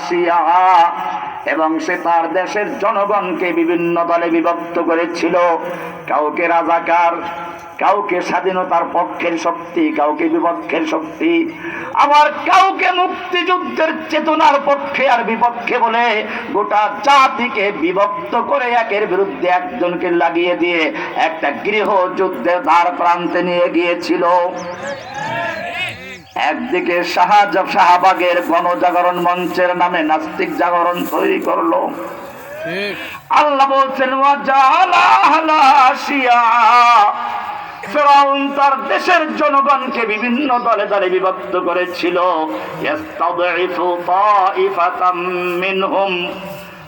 শিয়া, এবং সে তার দেশের জনগণকে বিভিন্ন দলে বিভক্ত করেছিল। কাউকে রাজাকার, কাউকে স্বাধীনতার পক্ষের শক্তি, কাউকে বিপক্ষের শক্তি, আবার কাউকে মুক্তিযুদ্ধের চেতনার পক্ষে আর বিপক্ষে বলে গোটা জাতিকে বিভক্ত করে একের বিরুদ্ধে একজনকে লাগিয়ে দিয়ে একটা গৃহযুদ্ধের দ্বার প্রান্তে নিয়ে গিয়েছিল। একদিকে শাহবাগের গণজাগরণ মঞ্চের নামে নাস্তিক জাগরণ তৈরি করলো। আল্লাহ বলছেন ফিরআউন তার দেশের জনগণকে বিভিন্ন দলে দলে বিভক্ত করেছিল।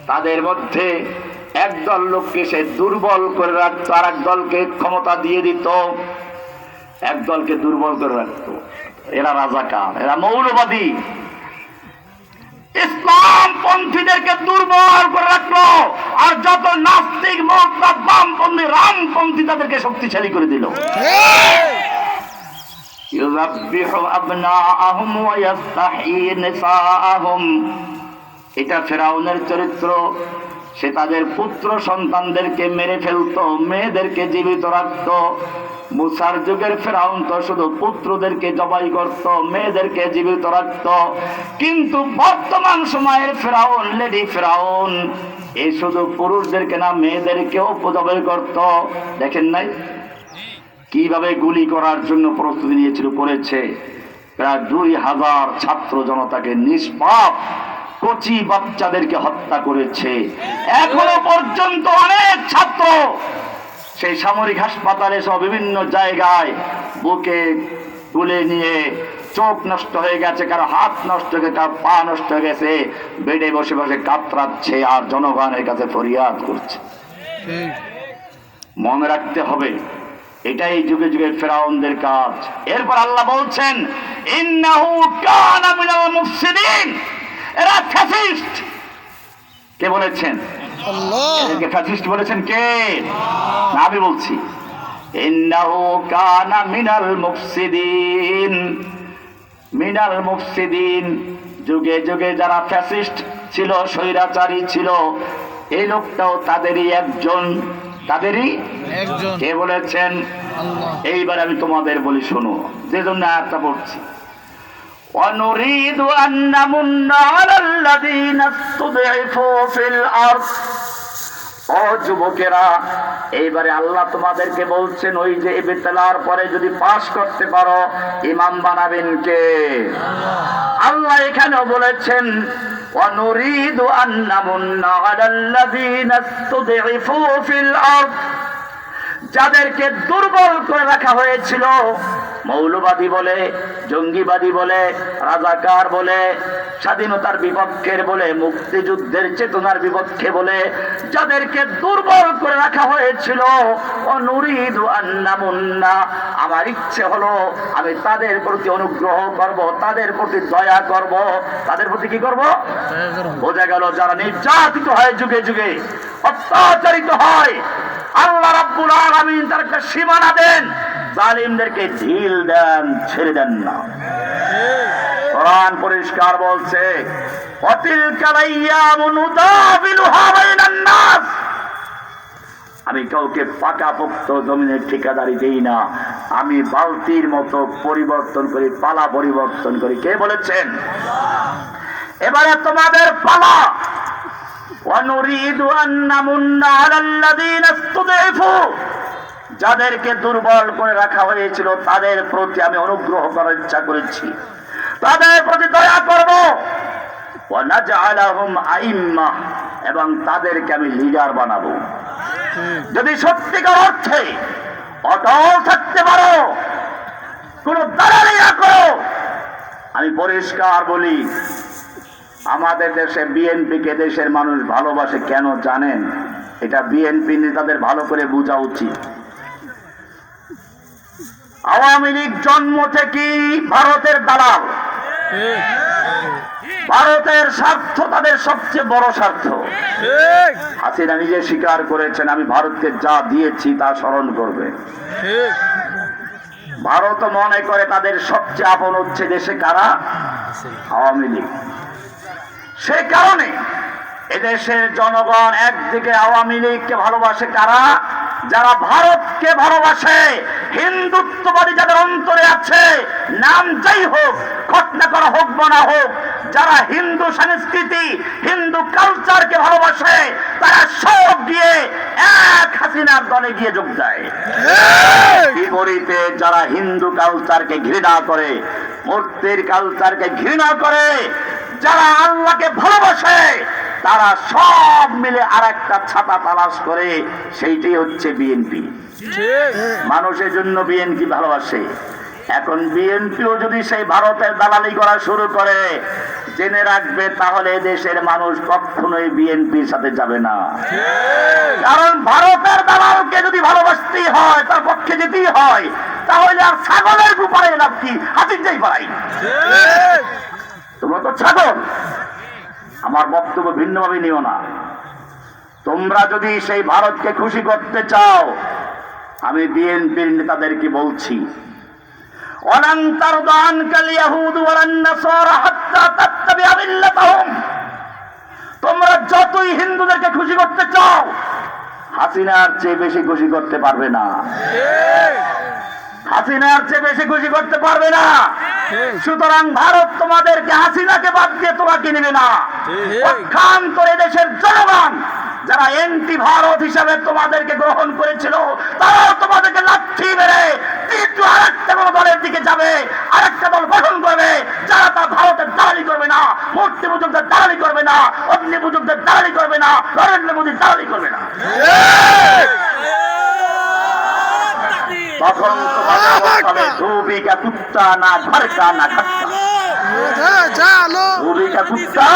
তাদের মধ্যে একদল লোককে সে দুর্বল করে রাখতো, আর এক দলকে ক্ষমতা দিয়ে দিত। একদলকে দুর্বল করে রাখতো, এরা রাজাকার, এরা মৌলবাদী। ইসলাম পন্থীদেরকে দুর্বল করে রাখলো, আর যত নাস্তিক মোরতাদ বামপন্থী রামপন্থী তাদেরকে শক্তিশালী করে দিল। ইউযাব্বিহু আবনাআহুম ওয়া ইস্তাহয়ী নিসাআহুম, এটা ফিরআউনের চরিত্র। সে তাদের পুত্র সন্তানদেরকে মেরে ফেলতো, মেয়েদেরকে জীবিত রাখতো। মুসার যুগের ফিরআউন তো শুধু পুত্রদেরকে জবাই করত, মেয়েদেরকে জীবিত রাখত। কিন্তু বর্তমান সময়ের ফিরআউন, লেডি ফিরআউন, এই শুধু পুরুষদেরকে না মেয়েদেরকেও জবাই করত। দেখেন নাই কিভাবে গুলি করার জন্য প্রস্তুতি নিয়েছিল, করেছে। প্রায় 2000 ছাত্র জনতাকে, নিষ্পাপ কচি বাচ্চাদেরকে হত্যা করেছে। এখনো পর্যন্ত অনেক ছাত্র সেই সামরিক হাসপাতালে সহ বিভিন্ন জায়গায় বুকে তুলে নিয়ে চোখ নষ্ট হয়ে গেছে, কারো হাত নষ্ট হয়ে গেছে, কারো পা নষ্ট হয়ে গেছে, বেডে বসে বসে কাতরাচ্ছে আর জনগণের কাছে ফরিয়াদ করছে। মনে রাখতে হবে, এটাই যুগে যুগে ফিরআউনদের কাজ। এরপর আল্লাহ বলছেন ইন্নাহু কানা মিনাল মুফসিদিন, এরা ফ্যাসিস্ট। কে বলেছেন? আল্লাহ। এদেরকে ফ্যাসিস্ট বলেছেন কে? না, আমি বলছি ইন্নাহু কানা মিনাল মুফসিদিন। মিনাল মুফসিদিন, যুগে যুগে যারা ফ্যাসিস্ট ছিল, স্বৈরাচারী ছিল, এই লোকটাও তাদেরই একজন। তাদেরই একজন। কে বলেছেন? আল্লাহ। এইবার আমি তোমাদের বলি, শোনো, যে জন্য আয়াতটা পড়ছি। وَنُرِيدُ أَن نَّمُنَّ عَلَى الَّذِينَ اسْتُضْعِفُوا فِي الْأَرْضِ। ও যুবকেরা, এইবারে আল্লাহ তোমাদেরকে বলছেন, ওই যে ইবতিলার পরে যদি পাশ করতে পারো, ইমাম বানাবেন কে? আল্লাহ এখানেও বলেছেন وَنُرِيدُ أَن نَّمُنَّ عَلَى الَّذِينَ اسْتُضْعِفُوا فِي الْأَرْضِ। যাদেরকে দুর্বল করে রাখা হয়েছিল, মৌলবাদী বলে, জঙ্গিবাদী বলে, রাজাকার বলে, স্বাধীনতার বিপক্ষের বলে, মুক্তিযুদ্ধের চেতনার বিপক্ষে বলে, যাদেরকে দুর্বল করে রাখা হয়েছিল, অনুরিদু আন্নামুন্না, আমার ইচ্ছে হলো আমি তাদের প্রতি অনুগ্রহ করব, তাদের প্রতি দয়া করব। তাদের প্রতি কি করব? বোঝা গেল, যারা নির্যাতিত হয়, যুগে যুগে অত্যাচারিত হয়, আল্লাহ রাব্বুল আলামিন তার একটা সীমানা দেন, জালিমদেরকে ঢিল দেন, ছেড়ে দেন না। কোরআন পরিষ্কার বলছে ওয়াতিলকাল আইয়ামু নুদাবিলুহা বাইনান নাস, আমি কাউকে পাকাপোক্ত জমিনের ঠিকাদারি দেই না, আমি বালতির মতো পরিবর্তন করি, পালা পরিবর্তন করি। কে বলেছেন? এবারে তোমাদের পালা। ওয়ানুরিদু আন নামুন্না আলাল্লাযীনা ইসতুদঈফু, যাদেরকে দুর্বল করে রাখা হয়েছিল তাদের প্রতি আমি অনুগ্রহ করার ইচ্ছা করেছি, তাদের প্রতি দয়া করব। ওয়া নাজআলাহুম আইম্মা, এবং তাদেরকে আমি লিডার বানাবো। যদি সত্যিকার অর্থে অটল থাকতে পারো, কোন দালালি না করো, আমি পরিষ্কার বলি, আমাদের দেশে বিএনপিকে দেশের মানুষ ভালোবাসে কেন জানেন? এটা বিএনপি নেতাদের ভালো করে বোঝা উচিত। আওয়ামী লীগ জন্ম থেকেই ভারতের দালাল, ভারতের স্বার্থ তাদের সবচেয়ে বড় স্বার্থ। হাসিনা নিজে স্বীকার করেছেন, আমি ভারতকে যা দিয়েছি তা স্মরণ করবে। ভারত মনে করে তাদের সবচেয়ে আপন হচ্ছে দেশে কারা? আওয়ামী লীগ। সে কারণে এদেশের জনগণ একদিকে আওয়ামী লীগকে ভালোবাসে কারা? যারা ভারতকে ভালোবাসে, হিন্দুত্ববাদী যাদের অন্তরে আছে, নাম যাই হোক, ঘটনা করা হোক বা না হোক, যারা হিন্দু সংস্কৃতি হিন্দু কালচারকে ভালোবাসে, তারা সব গিয়ে এক হাসিনার দলে গিয়ে যোগ দেয়। বিপরীতে যারা হিন্দু কালচারকে ঘৃণা করে, মূর্তির কালচারকে ঘৃণা করে, যারা আল্লাহকে ভালোবাসে, তারা সব মিলে আর একটা ছাতা তালাশ করে, সেইটাই হচ্ছে বিএনপি। মানুষের জন্য বিএনপি ভালোবাসে। এখন বিএনপিও যদি সেই ভারতের দালালি করা শুরু করে, জেনে রাখবে তাহলে দেশের মানুষ কখনোই বিএনপির সাথে যাবে না। কারণ ভারতের দালালকে যদি ভালোবাসতেই হয়, তার পক্ষে যেতেই হয়, তাহলে আর ছাগলের গুপারে লাভ কি? হাতির যাই পারাই। তোমরা তো ছাগল। আমার বক্তব্য ভিন্নভাবে নিও না। তোমরা যদি সেই ভারতকে খুশি করতে চাও, আমি বিএনপির নেতাদেরকে বলছি, ওয়ালান তারদা আনকাল ইয়াহুদু ওয়ালান নাসারা হাত্তা তাত্তাবিআ মিল্লাতাহুম। তোমরা যতই হিন্দুদেরকে খুশি করতে চাও, হাসিনার চেয়ে বেশি খুশি করতে পারবে না। হাসিনার চেয়ে বেশি খুশি করতে পারবে না। সুতরাং ভারত তোমাদেরকে, হাসিনাকে বাদ দিয়ে তোমাকে নেবে না। পক্ষান্তরে দেশের জনগণ যারা এন্টি ভারত হিসাবে তোমাদেরকে গ্রহণ করেছিল, তারাও তোমাদেরকে লাঠি মেরে তৃতীয় আরেকটা কোনো দলের দিকে যাবে, আরেকটা দল গঠন করবে, যারা তা ভারতের দালালি করবে না, মূর্তি পূজকদের দালালি করবে না, অগ্নি পূজকদের দালালি করবে না, নরেন্দ্র মোদীর দালালি করবে না। তখন তোমাদের অবস্থা হবে ধোবি কা কুত্তা, না ঘর কা না ঘটকা। ধোবি কা কুত্তা,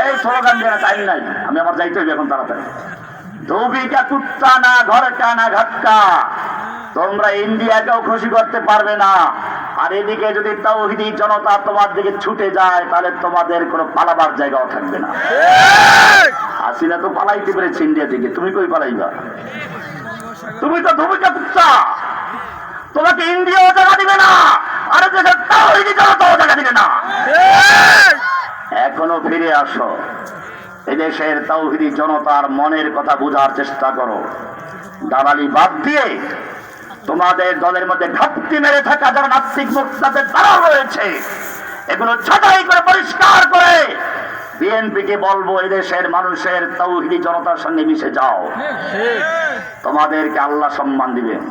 এই স্লোগান দেওয়ার টাইম নাই, আমি আমার যাইতে হইবে এখন তাড়াতাড়ি। ধোবি কা কুত্তা, না ঘর কা না ঘটকা। তোমরা ইন্ডিয়াকেও খুশি করতে পারবে না। আর এদিকে যদি তাওহীদি জনতা তোমার দিকে ছুটে যায়, তাহলে তোমাদের কোনো পালাবার জায়গাও থাকবে না। হাসিনা তো পালাইতে পেরেছে ইন্ডিয়া থেকে, তুমি কই পালাইবা? তুমি তো ধুবিকা কুত্তা, তোমাকে ইন্ডিয়াও জায়গা দিবে না, আর দেশের তাওহীদি জনতাও জায়গা দিবে না। এখনো ফিরে আসো, এদেশের তাওহীদি জনতার মনের কথা বোঝার চেষ্টা করো। দালালি বাদ দিয়ে তোমাদের দলের মধ্যে ঘাপটি মেরে থাকা যারা নাস্তিক মুক্তাদের দ্বারা রয়েছে, এগুলো ছাঁটাই করে পরিষ্কার করে বিএনপিকে বলবো, এদেশের মানুষের তাওহীদি জনতার সঙ্গে মিশে যাও। তোমাদেরকে আল্লাহ সম্মান দিবেন,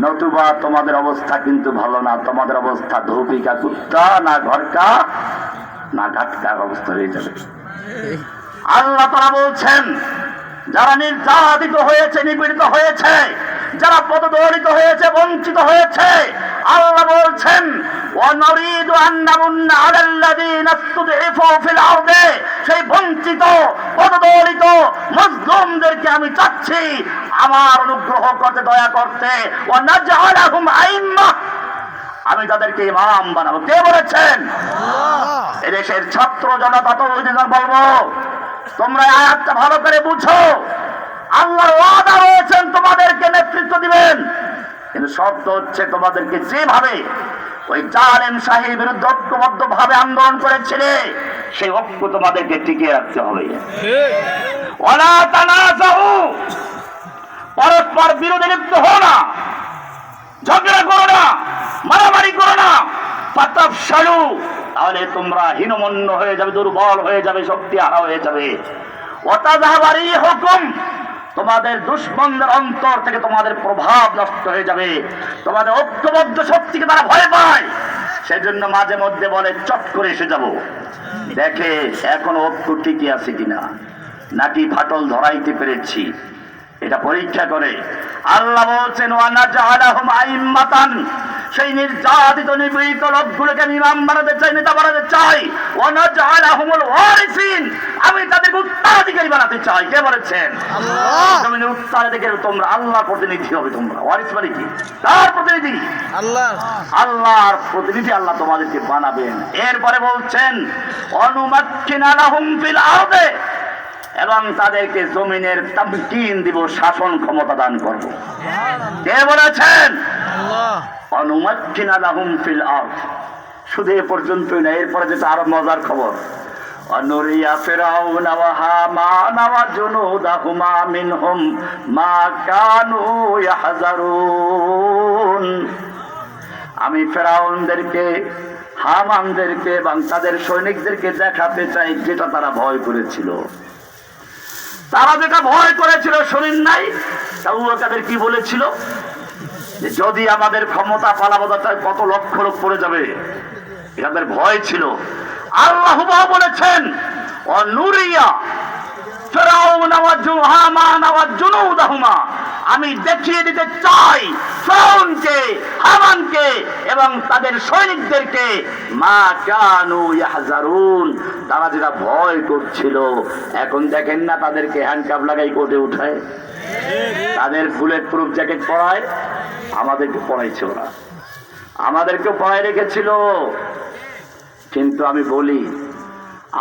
নতুবা তোমাদের অবস্থা কিন্তু ভালো না। তোমাদের অবস্থা ধোপিকা কুত্তা, না ঘরকা না ঘাটকার অবস্থা হয়ে যাবে। আল্লাহ তাআলা বলছেন, যারা নির্যাতিত হয়েছে, নিপীড়িত হয়েছে, যারা পদদলিত হয়েছে, বঞ্চিত হয়েছে, আল্লাহ বলছেন, ওয়ানারিদু আন নামুন্না আলাল্লাযীনা ইসতুদঈফু ফিল আরদি। সেই বঞ্চিত, পদদলিত, মজলুমদেরকে আমি চাচ্ছি আমার অনুগ্রহ করতে, দয়া করতে। ওয়া নাজআলাহুম আইম্মাহ, আমি তাদেরকে ইমাম বানাবো। কে বলেছেন? এদেশের ছাত্র জনতা তো বলবো, তোমরা আয়াতটা ভালো করে বুঝো। আল্লাহর ওয়াদা রয়েছেন তোমাদেরকে নেতৃত্ব দিবেন, কিন্তু শর্ত হচ্ছে তোমাদেরকে যেভাবে ওই জালেম শাহীর বিরুদ্ধে ঐক্যবদ্ধ ভাবে আন্দোলন করেছিলে, সেই ঐক্য তোমাদেরকে টিকিয়ে রাখতে হবে। ওয়ালা তানাজাউ, পরস্পর বিরোধে লিপ্ত হও না, ঝগড়া করো না, মারামারি করো না। ফাতাফশালু, তাহলে তোমরা হীনমন্য হয়ে যাবে, দুর্বল হয়ে যাবে, শক্তি হারা হয়ে যাবে। ওয়াতাযাহাবা রিহুকুম, তোমাদের দুশমনদের অন্তর থেকে তোমাদের প্রভাব নষ্ট হয়ে যাবে। তোমাদের ঐক্যবদ্ধ শক্তিকে তারা ভয় পায়, সেজন্য মাঝে মধ্যে বলে চট করে এসে যাব, দেখে এখনো ঐক্য টিকে আছে কিনা, নাকি ফাটল ধরাইতে পেরেছি, এটা পরীক্ষা করে। আল্লাহ বলছেন, ওয়ানাজআলাহুম আইম্মাতান, সেই নির্যাতিত নিপীড়িত লোকগুলোকে ইমাম বানাতে চাই, নেতা বানাতে চাই। ওয়ানাজআলাহুমুল ওয়ারিসিন, আমি তাদেরকে উত্তরাধিকারী বানাতে চাই। কে বলেছেন? আল্লাহ। জমিনের উত্তরাধিকারী তোমরা, আল্লাহর প্রতিনিধি হবে তোমরা। ওয়ারিস মানে কি? তার প্রতিনিধি আল্লাহ, আল্লাহর প্রতিনিধি আল্লাহ তোমাদেরকে বানাবেন। এরপরে বলছেন, অনুমাক্কিনা লাহুম ফিল আরদি, এবং তাদেরকে জমিনের তামকিন দিব, শাসন ক্ষমতা দান করব। কে বলেছেন? আল্লাহ। অনুমাক্কিনা লাহুম ফিল আরদ, শুধু এ পর্যন্তই না, এরপরে যেটা আরো মজার খবর, অনুরিয়া ফিরাউনা ওয়া হামানা ওয়া জুনুদাহুমা মিনহুম মা কানু ইয়াহজারুন। আমি ফেরাউনদেরকে, হামানদেরকে এবং তাদের সৈনিকদেরকে দেখাতে চাই যেটা তারা ভয় করেছিল। তারা যেটা ভয় করেছিল শোনেন নাই? তাদের কি বলেছিল? যে যদি আমাদের ক্ষমতা পালাবো তাহলে কত লক্ষ লোক পড়ে যাবে, এদের ভয় ছিল। আল্লাহ বলেছেন অনুরিয়া ফিরাউনা ওয়া হামানা ওয়া জুনুদাহুমা, আমি দেখিয়ে দিতে চাই ফিরাউনকে, হামানকে এবং তাদের সৈনিকদেরকে মা কানু ইয়াহজারুন, তারা যেটা ভয় করছিল। এখন দেখেন না তাদেরকে হ্যান্ডকাপ লাগাই কোর্টে উঠায়, তাদের বুলেট প্রুফ জ্যাকেট পরায়, আমাদেরকে পরাইছে ওরা, আমাদেরকে পরায় রেখেছিল। কিন্তু আমি বলি,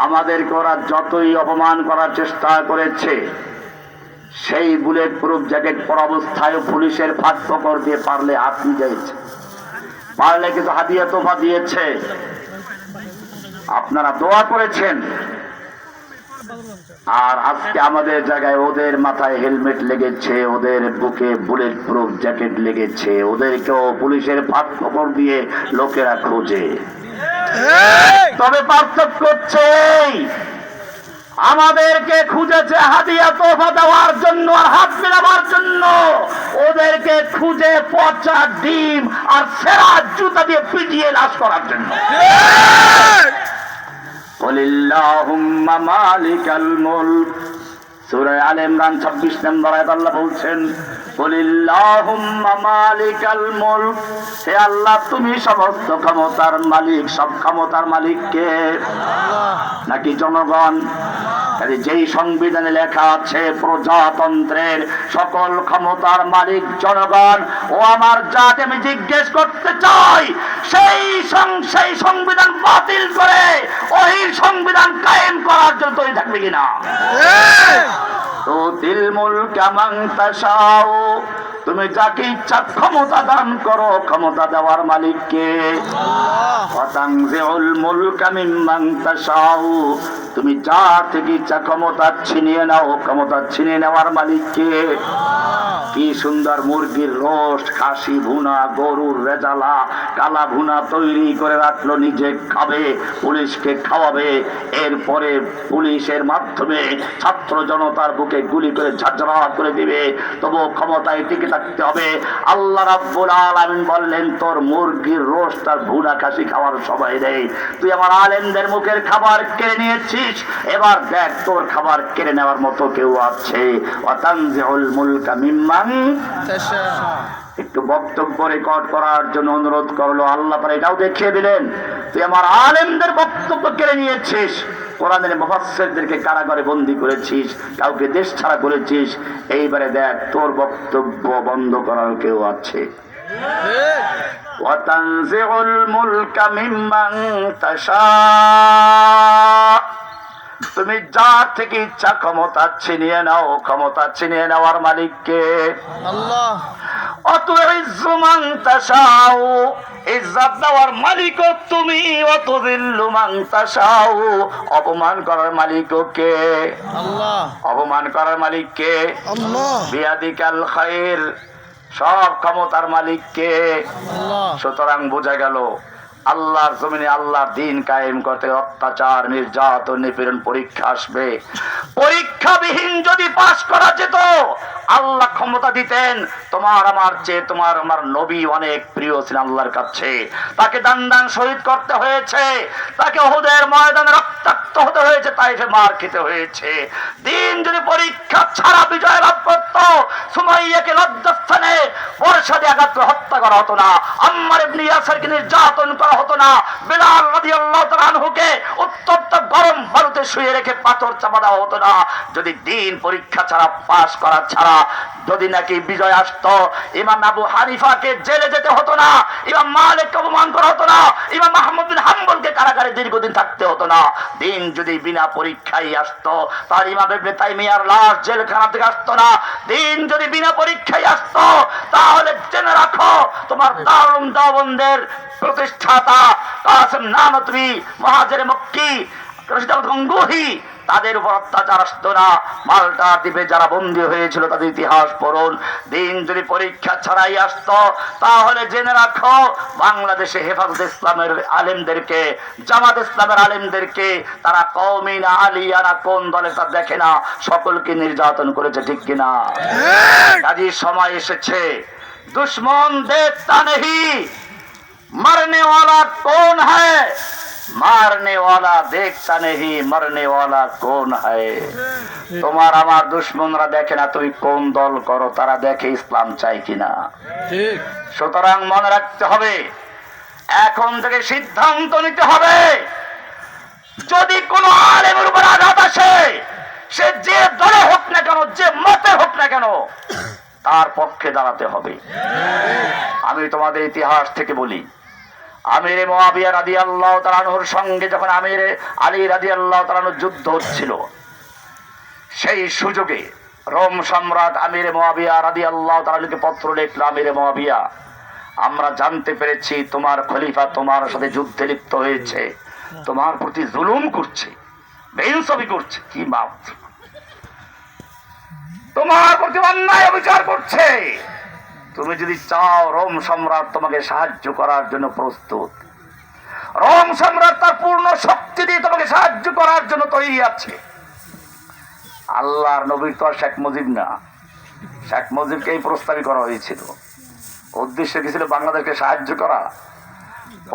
আমাদেরকে ওরা যতই অপমান করার চেষ্টা করেছে, সেই বুলেট প্রুফ জ্যাকেট পরা অবস্থায় পুলিশের ফাঁক ফকর দিয়ে পারলে হাত মিটাইছে, পারলে কিছু হাদিয়া তোফা দিয়েছে, আপনারা দোয়া করেছেন। আর আজকে আমাদের জায়গায় ওদের মাথায় হেলমেট লেগেছে, ওদের বুকে বুলেট প্রুফ জ্যাকেট লেগেছে, ওদেরকেও পুলিশের ফাঁক ফকর দিয়ে লোকেরা খোঁজে। তবে পার্থক্য হচ্ছে আমাদেরকে খুঁজেছে হাদিয়া তোফা দেওয়ার জন্য আর হাত মেলাবার জন্য, ওদেরকে খুঁজে পচা ডিম আর সেরা জুতা দিয়ে পিটিয়ে লাশ করার জন্য। কুলিল্লাহুম্মা মালিকাল মুলক, সূরা আলে ইমরান 26 নম্বর আয়াত আল্লাহ বলছেন কুলিল্লাহুম্মা মালিকাল মুলক, হে আল্লাহ তুমি সমস্ত ক্ষমতার মালিক। সব ক্ষমতার মালিক কে? নাকি জনগণ? যেই সংবিধানে লেখা আছে প্রজাতন্ত্রের সকল ক্ষমতার মালিক জনগণ। ও আমার জাতি, আমি জিজ্ঞেস করতে চাই, সেই সংবিধান বাতিল করে ওই সংবিধান কায়েম করার জন্য তৈরি থাকবে কিনা? তুতিল মুলকা মান তাশাউ, তুমি যাকে ইচ্ছা ক্ষমতা দান করো। ক্ষমতা দেওয়ার মালিক কে? ওয়া তানজিউল মুলকা মিম্মান তাশাউ, তুমি যার থেকে ইচ্ছা ক্ষমতা ছিনিয়ে নাও। ক্ষমতা ছিনিয়ে নেওয়ার মালিক কে? কি সুন্দর মুরগির রোস্ট, খাসি ভুনা, গরুর রেজালা, কালা ভুনা তৈরি করে রাখলো, নিজে খাবে, পুলিশকে খাওয়াবে। এরপরে পুলিশের মাধ্যমে ছাত্র জনতার বুকে গুলি করে ঝাঁঝরা করে দিবে, তবুও ক্ষমতায় টিকে থাকতে হবে। আল্লাহ রাব্বুল আলামিন বললেন, তোর মুরগির রোস্ট আর ভুনা খাসি খাওয়ার সময় নেই। তুই আমার আলেমদের মুখের খাবার কেড়ে নিয়েছিস, এবার দেখ তোর খাবার কেড়ে নেওয়ার মতো কেউ আছে। ওয়া তানজিউল মুলকা মিম্মান তাশা। একটু বক্তব্য রেকর্ড করার জন্য অনুরোধ করলো আল্লাহ, পরে এটাও দেখিয়ে দিলেন তুই আমার আলেমদের বক্তব্য কেড়ে নিয়েছিস, কোরআনের মুফাসসিরদেরকে কারাগারে বন্দী করেছিস, কাউকে দেশ ছাড়া করেছিস। এইবারে দেখ তোর বক্তব্য বন্ধ করার কেউ আছে। ওয়া তানজিউল মুলকা মিম্মান তাশা, তুমি যার থেকে ইচ্ছা ক্ষমতা ছিনিয়ে নাও। ক্ষমতা ছিনিয়ে নেওয়ার মালিক কে? আল্লাহ। অতুইজ্জু মান তাশাউ, ইজ্জত দেওয়ার মালিকও তুমি। অতুযিল্লু মান তাশাউ, অপমান করার মালিকও কে? আল্লাহ। অপমান করার মালিক কে? আল্লাহ। বিয়াদিকাল খায়র, সব ক্ষমতার মালিক কে? আল্লাহ। সুতরাং বোঝা গেল আল্লাহর জমিনে আল্লাহর দিন কায়েম করতে অত্যাচার, নির্যাতন, নিপীড়ন, পরীক্ষা আসবে। পরীক্ষাবিহীন যদি পাশ করা যেত, আল্লাহ ক্ষমতা দিতেন। তোমার আমার চেয়ে তোমার আমার নবী অনেক প্রিয় ছিলেন আল্লাহর কাছে, তাকে দান দান শহীদ করতে হয়েছে, তাকে উহুদের ময়দানে রক্তাক্ত হতে হয়েছে, তাইফে মার খেতে হয়েছে। দিন যদি পরীক্ষা ছাড়া বিজয় লাভ করত, সুমাইয়াকে লজ্জাস্থানে বর্ষা দিয়ে আঘাত করে হত্যা করা হতো না, আম্মার ইবনে ইয়াসিরকে নির্যাতন করা হতো না, বিলাল রাদিয়াল্লাহু তাআলা আনহুকে উত্তপ্ত গরম বালুতে পথে শুয়ে রেখে পাথর চাপা দেওয়া হতো না। যদি দিন পরীক্ষা ছাড়া পাশ করা ছাড়া যদি নাকি বিজয় আসতো, ইমাম আবু হানিফাকে জেলে যেতে হতো না, ইমাম মালিককে অপমান করা হতো না, ইমাম আহমদ বিন হাম্বলকে কারাগারে দীর্ঘদিন থাকতে হতো না। দিন যদি বিনা পরীক্ষায় আসতো, তার ইমাম ইবনে তাইমিয়ার লাশ জেলখানা থেকে আসতো না। দিন যদি বিনা পরীক্ষায় আসতো, তাহলে জেনে রাখো তোমার দারুল দেওবন্দের প্রতিষ্ঠাতা কাসেম নানতবী, মুহাজির মক্কি, রশিদ আহমদ গঙ্গোহী, তাদের উপর অত্যাচার আসতো না। মাল্টা দ্বীপে যারা বন্দী হয়েছিল তাদের ইতিহাস পড়ুন। দিন যদি পরীক্ষা ছাড়াই আসতো, তাহলে জেনে রাখো বাংলাদেশে হেফাজত ইসলামের আলেমদেরকে, জামাত ইসলামের আলেমদেরকে তারা কওমি না আলিয়া না কোন দলে তা দেখে না, সকলকে নির্যাতন করেছে, ঠিক কিনা? কাজী সময় এসেছে, দুশ্মন দেখতা নেহি मरने वाला कौन है, मारने वाला देखता नहीं मरने वाला कौन है। তোমার আমার দুশ্মনরা দেখে না তুমি কোন দল করো, তারা দেখে ইসলাম চাই কিনা। ঠিক। সুতরাং মনে রাখতে হবে, এখন থেকে সিদ্ধান্ত নিতে হবে, যদি কোন আলেমের উপর আঘাত আসে, সে যে দলে হোক না কেন, যে মতে হোক না কেন, তার পক্ষে দাঁড়াতে হবে। আমি তোমাদের ইতিহাস থেকে বলি, আমিরে মুআবিয়া রাদিয়াল্লাহু তাআলা আনহুর সঙ্গে যখন আমিরে আলী রাদিয়াল্লাহু তাআলা আনহুর যুদ্ধ হচ্ছিল, সেই সুযোগে রোম সম্রাট আমিরে মুআবিয়া রাদিয়াল্লাহু তাআলা আনহুকে পত্র লিখল, আমিরে মুআবিয়া, আমরা জানতে পেরেছি তোমার খলিফা তোমার সাথে যুদ্ধে লিপ্ত হয়েছে, তোমার প্রতি জুলুম করছে, বেইনসাফি করছে, কি মাপ, তোমার প্রতি অন্যায় অবিচার করছে। তুমি যদি চাও, রোম সম্রাট তোমাকে সাহায্য করার জন্য প্রস্তুত। রোম সম্রাট তার পূর্ণ শক্তি দিয়ে তোমাকে সাহায্য করার জন্য তৈরি আছে। আল্লাহর নবী তো আর শেখ মুজিব না, শেখ মুজিবকে এই প্রস্তাবই করা হয়েছিল। উদ্দেশ্য কি ছিল? বাংলাদেশকে সাহায্য করা।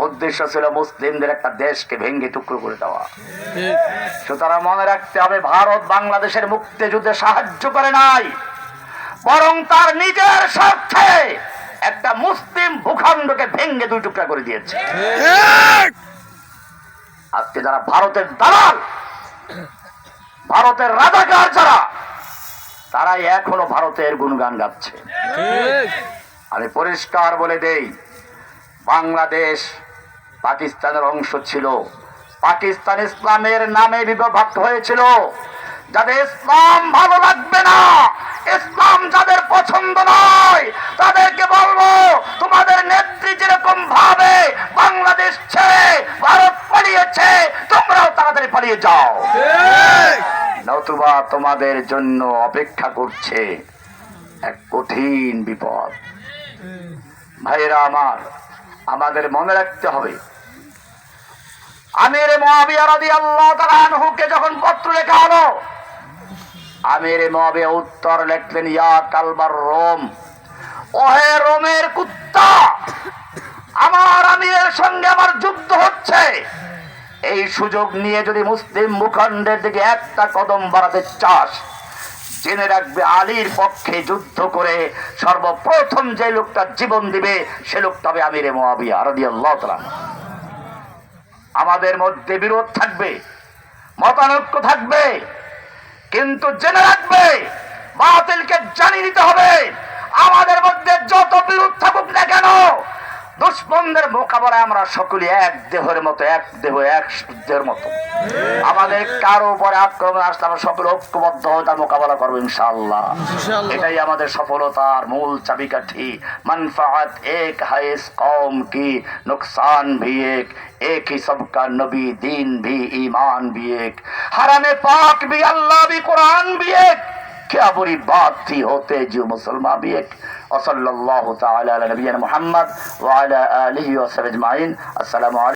উদ্দেশ্য ছিল মুসলিমদের একটা দেশকে ভেঙে টুকরো করে দেওয়া। সুতরাং মনে রাখতে হবে, ভারত বাংলাদেশের মুক্তিযুদ্ধে সাহায্য করে নাই, বরং তার নিজের স্বার্থে একটা মুসলিম ভূখণ্ডকে ভেঙে দুই টুকরা করে দিয়েছে। আজকে যারা ভারতের দালাল, ভারতের রাজাকার যারা, তারাই এখনো ভারতের গুণগান গাচ্ছে। আমি পরিষ্কার বলে দেই, বাংলাদেশ পাকিস্তানের অংশ ছিল, পাকিস্তান ইসলামের নামে বিভক্ত হয়েছিল। যাদের ইসলাম ভালো লাগবে না, ইসলাম যাদের পছন্দ নয়, তাদেরকে বলবো, তোমাদের নেত্রী যেরকম ভাবে বাংলাদেশ ছেড়ে ভারত পালিয়েছে, তোমরাও তাড়াতাড়ি পালিয়ে যাও, নতুবা তোমাদের জন্য অপেক্ষা করছে এক কঠিন বিপদ। ভাইরা আমার, আমাদের মনে রাখতে হবে, আমিরে মুআবিয়া রাদিয়াল্লাহু তাআলা আনহুকে যখন পত্র লেখা হলো, আমিরে মুআবিয়া উত্তর লিখলেন, ইয়া কালবার রোম, ওহে রোমের কুত্তা, আমার আমিরের সঙ্গে আমার যুদ্ধ হচ্ছে, এই সুযোগ নিয়ে যদি মুসলিম ভূখণ্ডের দিকে একটা কদম বাড়াতে চাস, জেনে রাখবে আলীর পক্ষে যুদ্ধ করে সর্বপ্রথম যে লোকটা জীবন দিবে, সে লোকটা হবে আমিরে মুআবিয়া রাদিয়াল্লাহু তাআলা। আমাদের মধ্যে বিরোধ থাকবে, মতানৈক্য থাকবে, কিন্তু জেনে রাখবে, বাতিলকে জানিয়ে দিতে হবে, আমাদের মধ্যে যত বিরোধ থাকুক না কেন, দুশ্মনদের মোকাবেলায় আমরা সকলে এক দেহের মতো, এক দেহ এক সূর্যের মতো। আমাদের কারো উপরে আক্রমণ আসলে আমরা সকলে ঐক্যবদ্ধ হয়ে তার মোকাবেলা করবো ইনশাআল্লাহ। এটাই আমাদের সফলতার মূল চাবিকাঠি। মানফাআত এক है इस कौम की, नुकसान भी एक ही सबका, नबी दीन भी ईमान भी एक, हरामे पाक भी अल्लाह भी कुरान भी एक, क्या बुरी बात थी होते जो मुसलमान भी एक। वसल्लल्लाहु ताला अला नबिय्यिना मुहम्मद व अला आलिहि व सल्लम अजमाइन। अस्सलामु अलैकुम।